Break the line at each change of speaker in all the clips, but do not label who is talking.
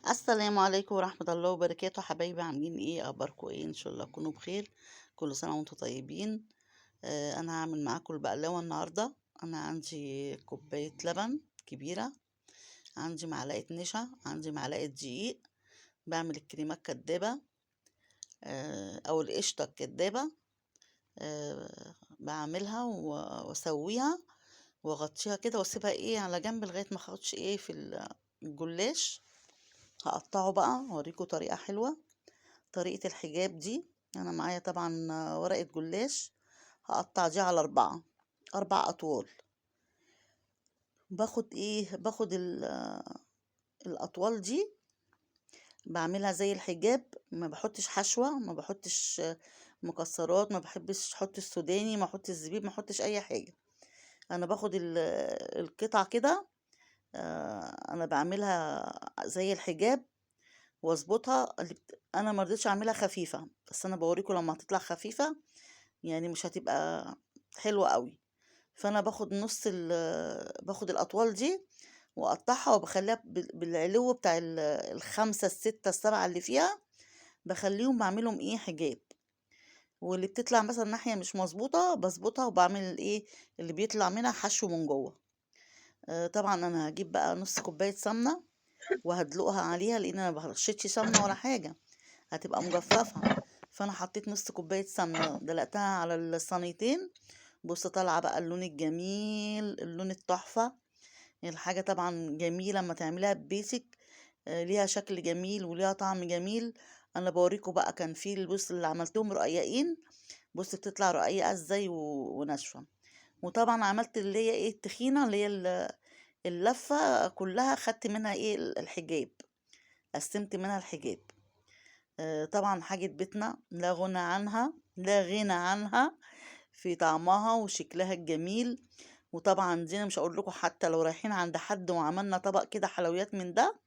السلام عليكم ورحمة الله وبركاته، حبايبي عاملين ايه؟ اخباركم ايه؟ ان شاء الله تكونوا بخير. كل سنة وانتم طيبين. انا هعمل معاكم البقلاوة النهاردة. انا عندي كوباية لبن كبيرة، عندي معلقة نشا، عندي معلقة دقيق. بعمل الكريمة الكدابة او القشطة الكدابة. بعملها واسويها واغطيها كده واسيبها ايه على جنب لغاية ما اخدش ايه في الجلاش. هقطعه بقى اوريكم طريقة حلوة، طريقة الحجاب دي. أنا معايا طبعا ورقة جلاش، هقطع دي على أربع أطوال. باخد الأطوال دي، بعملها زي الحجاب. ما بحطش حشوة، ما بحطش مكسرات، ما بحبش احط السوداني، ما احطش الزبيب، ما احطش اي حاجة. انا باخد القطع كده. انا بعملها زي الحجاب واظبطها. انا ما رضيتش اعملها خفيفة، بس انا بوريكم لما هتطلع خفيفة يعني مش هتبقى حلوة قوي. فانا باخد الاطوال دي واقطعها وبخليها بالعلو بتاع الخمسة الستة السبعة اللي فيها، بخليهم بعملهم ايه حجاب. واللي بتطلع مثلا ناحية مش مظبوطة بظبطها وبعمل ايه اللي بيطلع منها حشو من جوه. طبعا انا هجيب بقى نص كوباية سمنة وهدلقها عليها، لان انا مبرشتش سمنة ولا حاجة، هتبقى مجففة. فانا حطيت نص كوباية سمنة دلقتها على الصينيتين. بص طالعة بقى اللون الجميل، اللون التحفة. الحاجة طبعا جميلة لما تعمليها ببيسك، ليها شكل جميل وليها طعم جميل. انا بوريكم بقى كان في البص اللي عملتهم رقيقين. بص بتطلع رقيقة ازاي وناشفة. وطبعا عملت اللي هي ايه التخينة، اللي هي اللفة كلها خدت منها ايه الحجاب، قسمت منها الحجاب. طبعا حاجة بيتنا لا غنى عنها، لا غنى عنها في طعمها وشكلها الجميل. وطبعا دي انا مش هقول لكم، حتى لو رايحين عند حد وعملنا طبق كده حلويات من ده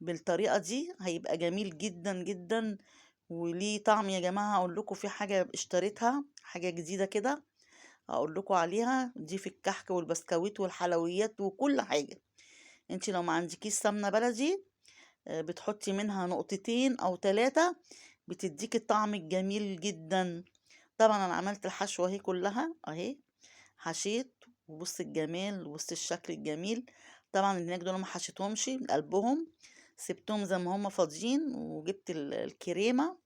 بالطريقة دي هيبقى جميل جدا جدا. وليه طعم يا جماعة. هقول لكم في حاجة اشتريتها، حاجة جديدة كده هقول لكم عليها. دي في الكحك والبسكويت والحلويات وكل حاجة. انتي لو ما عندكيش سمنة بلدي، بتحطي منها نقطتين او 3، بتديكي الطعم الجميل جدا. طبعا انا عملت الحشوة اهي كلها اهي، حشيت. وبص الجمال وبص الشكل الجميل. طبعا الهناك دول ما حشيتهمش من قلبهم، سبتهم زي ما هما فاضيين. وجبت الكريمة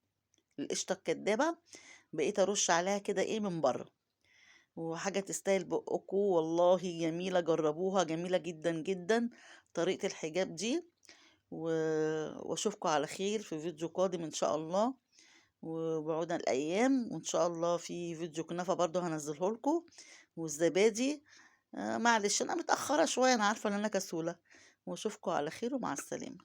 القشطة الكدابة، بقيت ارش عليها كده ايه من بره. وحاجة تستاهل بقكم والله، جميلة، جربوها جميلة جدا جدا طريقة الحجاب دي. واشوفكم على خير في فيديو قادم ان شاء الله. وبعودنا الايام، وان شاء الله في فيديو كنافة برضو هنزله لكم والزبادي. معلش انا متأخرة شوية، انا عارفة ان انا كسولة. واشوفكم على خير ومع السلامة.